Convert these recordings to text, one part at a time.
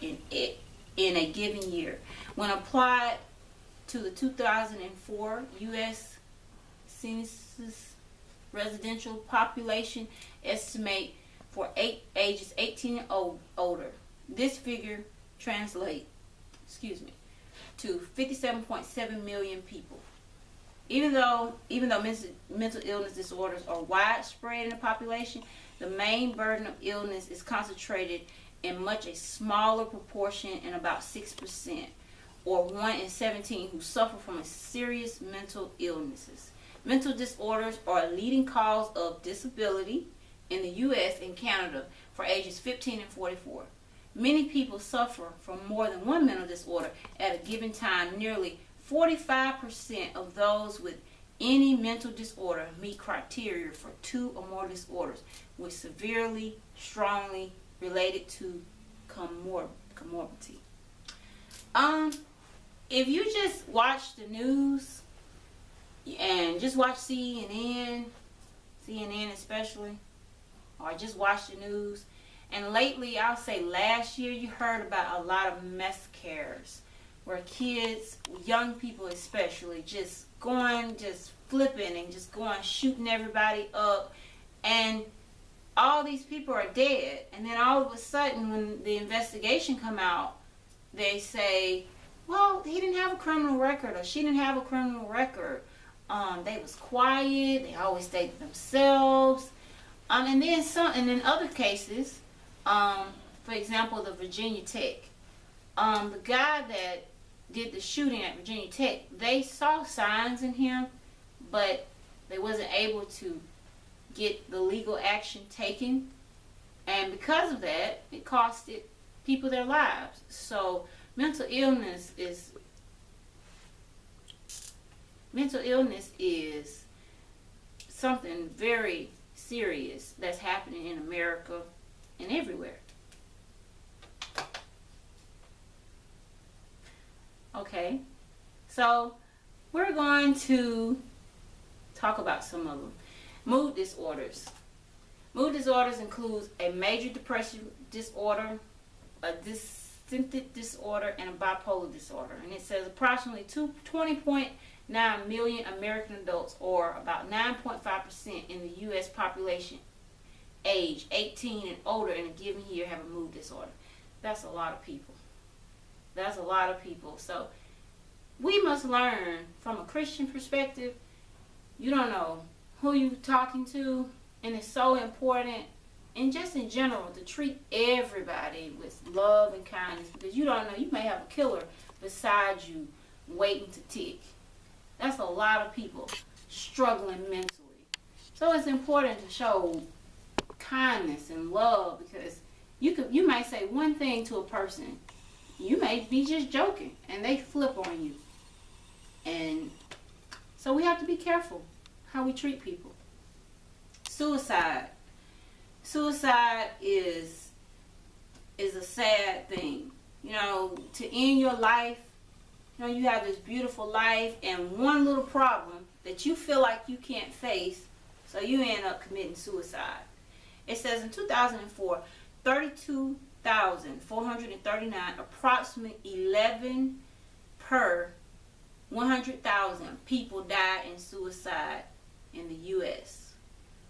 in a given year. When applied to the 2004 U.S. Census residential population estimate for ages 18 and older, this figure translates, to 57.7 million people. Even though mental illness disorders are widespread in the population, the main burden of illness is concentrated in much a smaller proportion, in about 6%, or 1 in 17 who suffer from serious mental illnesses. Mental disorders are a leading cause of disability in the U.S. and Canada for ages 15 and 44. Many people suffer from more than one mental disorder at a given time. Nearly 45% of those with any mental disorder meet criteria for 2 or more disorders, with severely, strongly related to comorbidity. If you just watch the news and just watch CNN especially, or just watch the news, and lately, I'll say last year, you heard about a lot of massacres where kids, young people especially, just flipping and just going shooting everybody up, and all these people are dead. And then all of a sudden, when the investigation come out, they say, well, he didn't have a criminal record, or she didn't have a criminal record. They was quiet. They always stayed to themselves. And then other cases, for example, the Virginia Tech. The guy that did the shooting at Virginia Tech, they saw signs in him, but they wasn't able to get the legal action taken. And because of that, it costed people their lives. So mental illness is something very serious that's happening in America and everywhere. Okay, so we're going to talk about some of them. Mood disorders. Mood disorders includes a major depressive disorder, a dissociative disorder, and a bipolar disorder. And it says approximately 20.9 million American adults, or about 9.5% in the U.S. population age 18 and older in a given year, have a mood disorder. That's a lot of people. That's a lot of people. So we must learn from a Christian perspective. You don't know who you're talking to, and it's so important, and just in general, to treat everybody with love and kindness, because you don't know, you may have a killer beside you waiting to tick. That's a lot of people struggling mentally. So it's important to show kindness and love, because you might say one thing to a person, you may be just joking, and they flip on you. And so we have to be careful how we treat people. Suicide. Suicide is a sad thing. You know, to end your life, you know, you have this beautiful life and one little problem that you feel like you can't face, so you end up committing suicide. It says in 2004, 32,439, approximately 11 per 100,000 people died in suicide in the U.S.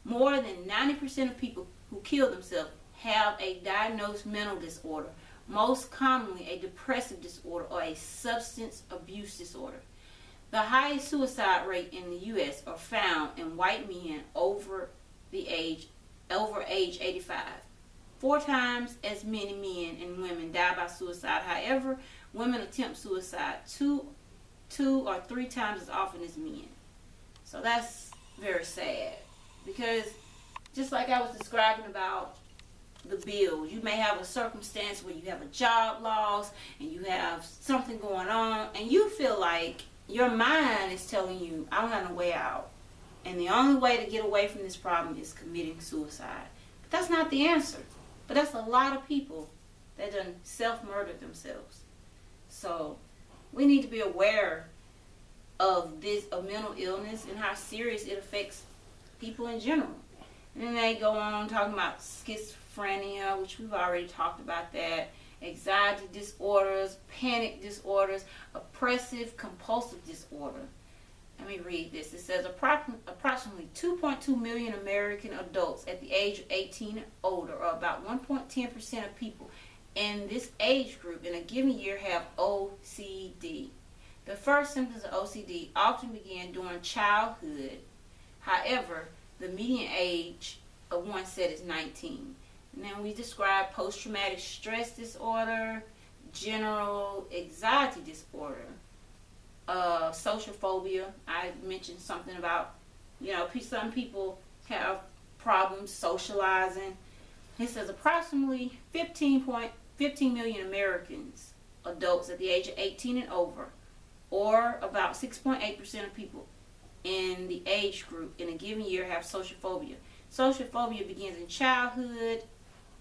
More than 90% of people who kill themselves have a diagnosed mental disorder, most commonly a depressive disorder or a substance abuse disorder. The highest suicide rate in the U.S. are found in white men over age 85. 4 times as many men and women die by suicide. However, women attempt suicide two or 3 times as often as men. So that's very sad, because just like I was describing about the bills, you may have a circumstance where you have a job loss and you have something going on, and you feel like your mind is telling you, I don't have no way out, and the only way to get away from this problem is committing suicide. But that's not the answer. But that's a lot of people that done self-murdered themselves. So we need to be aware of mental illness and how serious it affects people in general. And then they go on talking about schizophrenia, which we've already talked about that. anxiety disorders, panic disorders, oppressive compulsive disorder. Let me read this. It says approximately 2.2 million American adults at the age of 18 and older, or about 1.10% of people in this age group in a given year, have OCD. The first symptoms of OCD often begin during childhood. However, the median age of onset is 19. And then we describe post-traumatic stress disorder, general anxiety disorder, social phobia. I mentioned something about, some people have problems socializing. It says approximately 15 million Americans, adults at the age of 18 and over, or about 6.8% of people in the age group in a given year, have social phobia. Social phobia begins in childhood,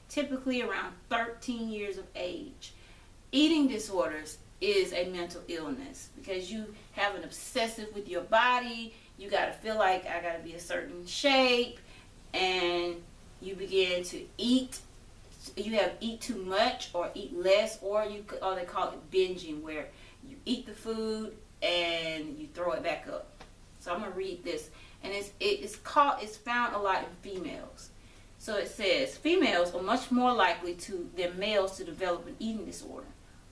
typically around 13 years of age. Eating disorders is a mental illness because you have an obsessive with your body. You got to feel like I got to be a certain shape, and you begin to eat. You have eat too much or eat less, or they call it binging, where you eat the food and you throw it back up. So I'm gonna read this, and it's found a lot in females. So it says females are much more likely than males to develop an eating disorder.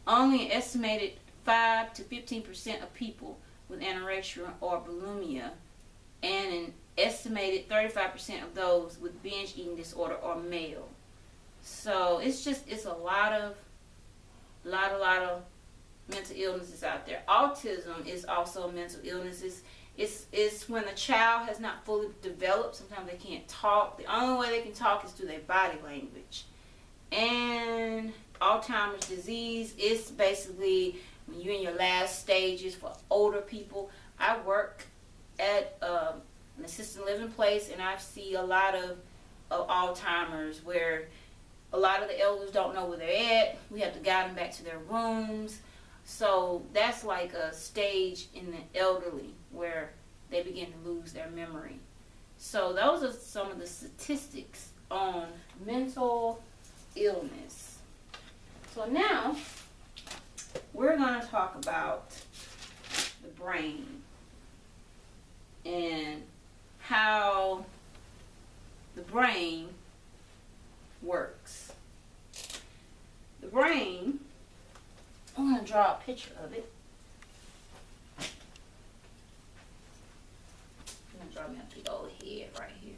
Only an estimated 5 to 15% of people with anorexia or bulimia, and an estimated 35% of those with binge eating disorder are male. So it's a lot of mental illnesses out there. Autism is also a mental illness. It's when a child has not fully developed. Sometimes they can't talk. The only way they can talk is through their body language. And Alzheimer's disease is basically when you're in your last stages for older people. I work at an assisted living place, and I see a lot of Alzheimer's, where a lot of the elders don't know where they're at. We have to guide them back to their rooms. So that's like a stage in the elderly where they begin to lose their memory. So those are some of the statistics on mental illness. So now we're going to talk about the brain and how the brain works. The brain, I'm going to draw a picture of it. I'm going to draw me a big old head right here.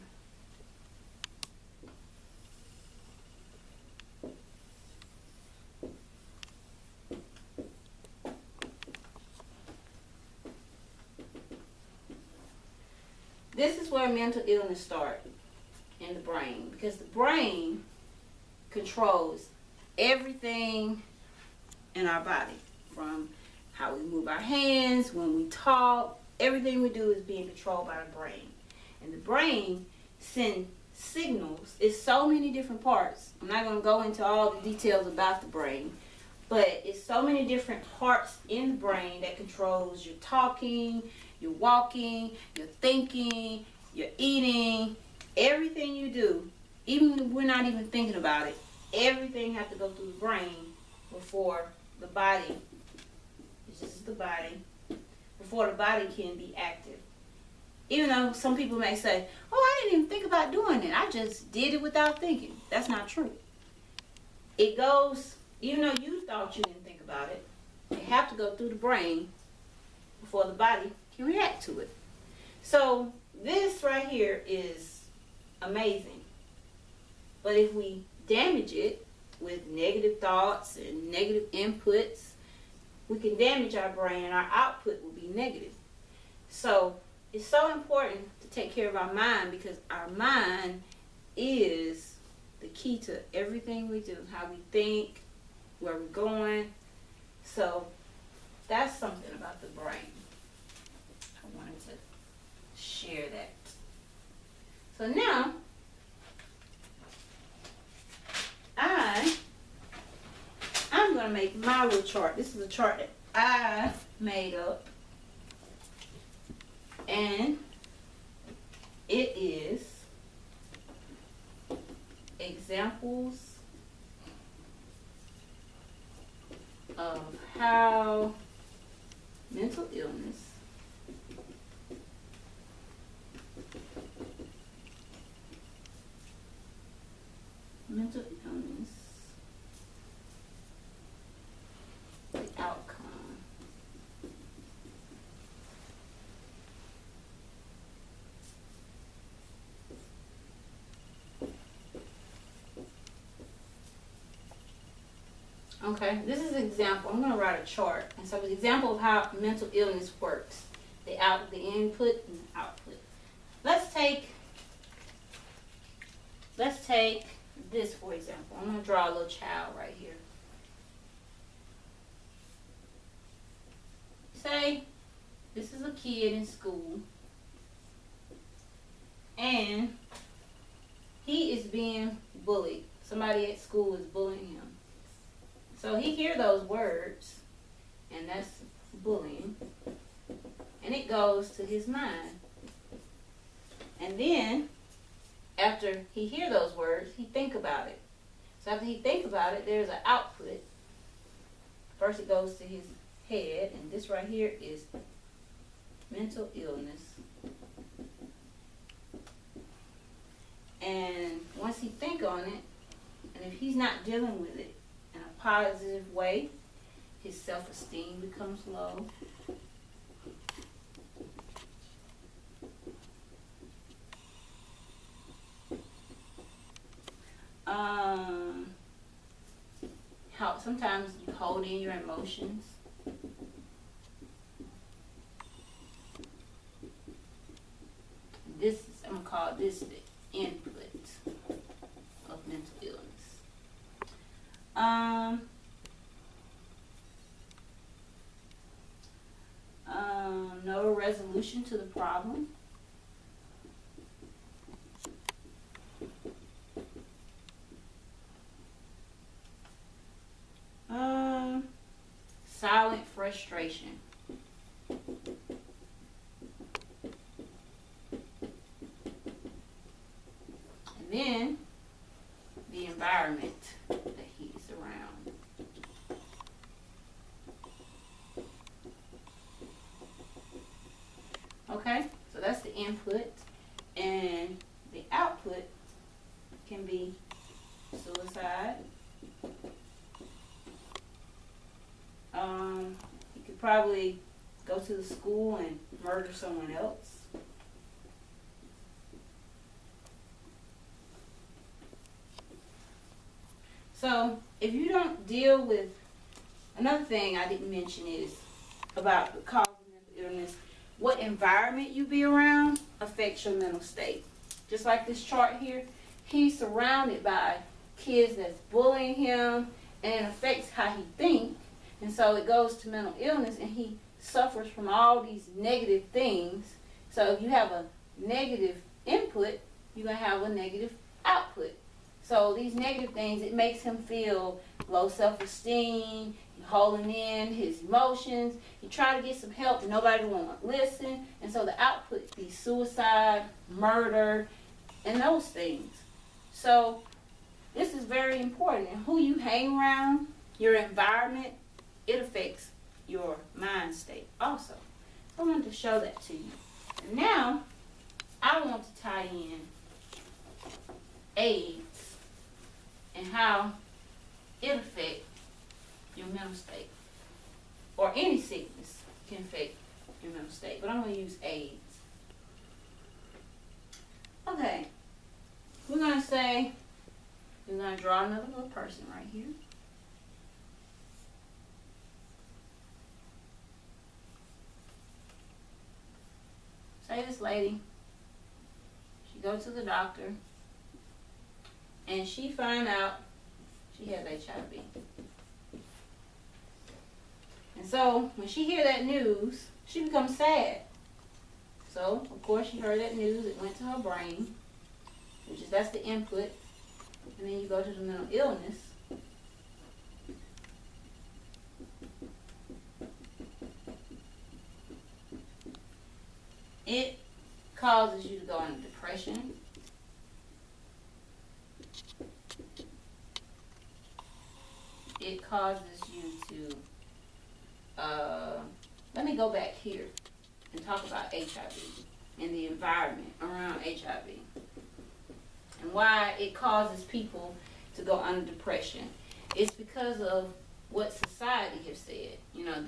This is where mental illness starts, in the brain, because the brain controls everything in our body, from how we move our hands, when we talk. Everything we do is being controlled by the brain. And the brain sends signals. It's so many different parts. I'm not going to go into all the details about the brain, but it's so many different parts in the brain that controls your talking, your walking, your thinking, your eating. Everything you do, even if we're not even thinking about it, everything has to go through the brain before the body, this is the body, before the body can be active. Even though some people may say, oh, I didn't even think about doing it. I just did it without thinking. That's not true. It goes, even though you thought you didn't think about it, it have to go through the brain before the body can react to it. So this right here is amazing. But if we damage it with negative thoughts and negative inputs, we can damage our brain, and our output will be negative. So it's so important to take care of our mind, because our mind is the key to everything we do, how we think, where we're going. So that's something about the brain. I wanted to share that. So now I'm going to make my little chart. This is a chart that I made up, and it is examples of how mental illness the outcome Okay, this is an example. I'm going to write a chart. And so, an example of how mental illness works. The input and the output. Let's take this for example. I'm going to draw a little child right here. Say this is a kid in school and he is being bullied. Somebody at school is bullying him. So he hears those words, and that's bullying, and it goes to his mind. And then, after he hears those words, he think about it. So after he think about it, there's an output. First it goes to his head, and this right here is mental illness. And once he think on it, and if he's not dealing with it in a positive way, his self-esteem becomes low. How sometimes you hold in your emotions. This is, I'm gonna call this the input of mental illness. No resolution to the problem. Silent frustration. And then the environment that he's around. Okay, so that's the input, and the output can be suicide. You could probably go to the school and murder someone else. So if you don't deal with, another thing I didn't mention is about the cause of mental illness. What environment you be around affects your mental state. Just like this chart here, he's surrounded by kids that's bullying him, and it affects how he thinks. And so it goes to mental illness, and he suffers from all these negative things. So if you have a negative input, you're going to have a negative output. So these negative things, it makes him feel low self-esteem, holding in his emotions. He try to get some help, and nobody won't listen. And so the output be suicide, murder, and those things. So this is very important. And who you hang around, your environment, it affects your mind state also. I wanted to show that to you. And now, I want to tie in AIDS and how it affects your mental state. Or any sickness can affect your mental state. But I'm going to use AIDS. Okay. We're going to draw another little person right here. Say this lady, she goes to the doctor, and she find out she has HIV. And so, when she hear that news, she becomes sad. So, of course, she heard that news, it went to her brain, that's the input. And then you go to the mental illness. It causes you to go into depression. It causes you to, let me go back here and talk about HIV and the environment around HIV and why it causes people to go under depression. It's because of what society has said. You know,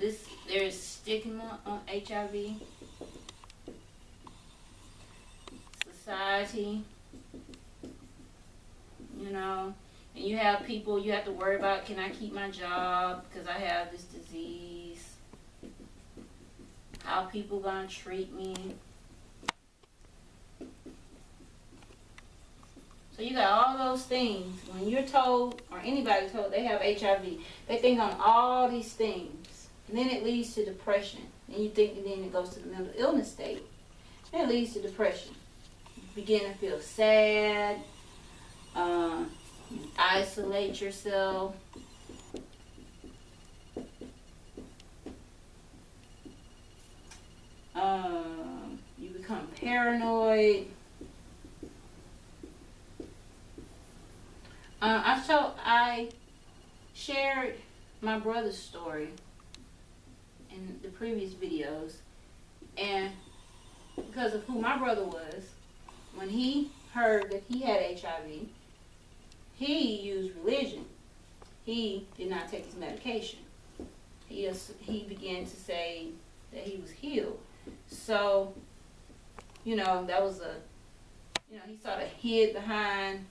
there's stigma on HIV. Society, you know, and you have people you have to worry about, can I keep my job because I have this disease? How people gonna treat me? So you got all those things. When you're told, or anybody told they have HIV, they think on all these things. And then it leads to depression. And you think, and then it goes to the mental illness state. And it leads to depression. You begin to feel sad. You isolate yourself. You become paranoid. I shared my brother's story in the previous videos, and because of who my brother was, when he heard that he had HIV, he used religion. He did not take his medication. He began to say that he was healed. So, you know, that was he sort of hid behind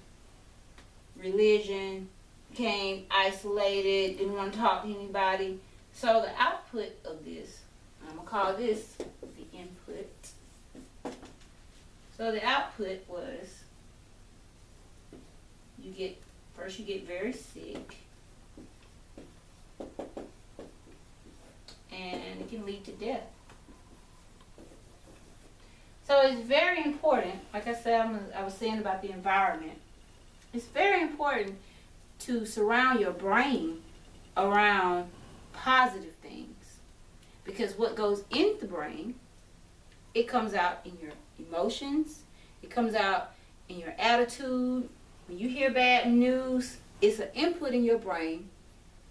religion, became isolated, didn't want to talk to anybody. So the output of this, I'm going to call this the input. So the output was, you get very sick, and it can lead to death. So it's very important, like I said, I was saying about the environment. It's very important to surround your brain around positive things, because what goes in the brain, it comes out in your emotions, it comes out in your attitude. When you hear bad news, it's an input in your brain,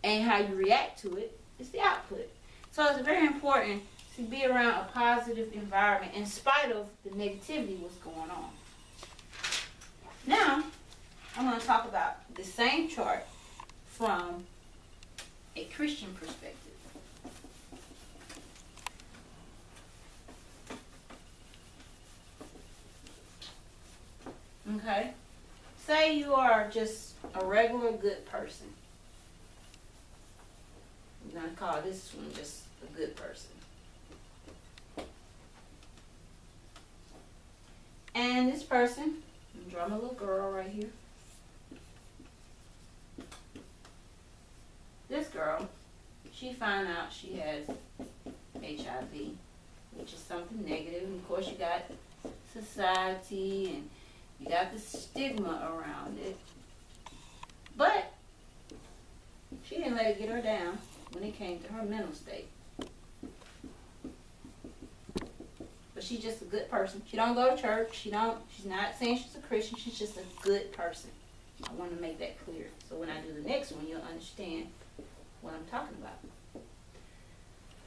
and how you react to it is the output. So it's very important to be around a positive environment in spite of the negativity what's going on. Now, I'm going to talk about the same chart from a Christian perspective. Okay? Say you are just a regular good person. I'm going to call this one just a good person. And this person, I'm drawing a little girl right here. This girl, she found out she has HIV, which is something negative. And of course, you got society and you got the stigma around it. But she didn't let it get her down when it came to her mental state. But she's just a good person. She don't go to church. She's not saying she's a Christian. She's just a good person. I want to make that clear. So when I do the next one, you'll understand what I'm talking about.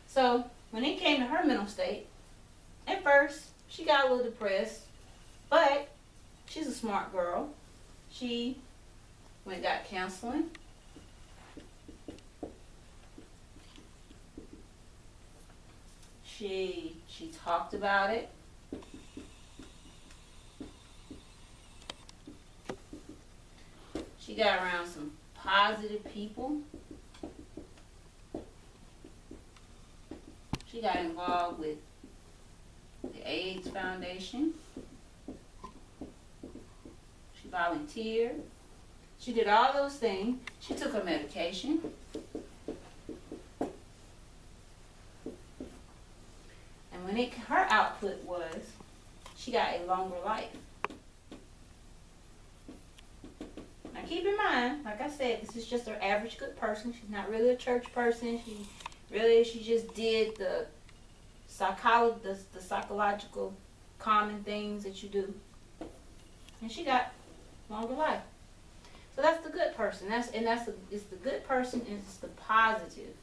So when it came to her mental state, at first she got a little depressed, but she's a smart girl. She went and got counseling. She talked about it. She got around some positive people. She got involved with the AIDS Foundation. She volunteered. She did all those things. She took her medication. And when her output was, she got a longer life. Now keep in mind, like I said, this is just her average good person. She's not really a church person. She just did the psychological common things that you do. And she got longer life. So that's the good person. It's the good person and it's the positive.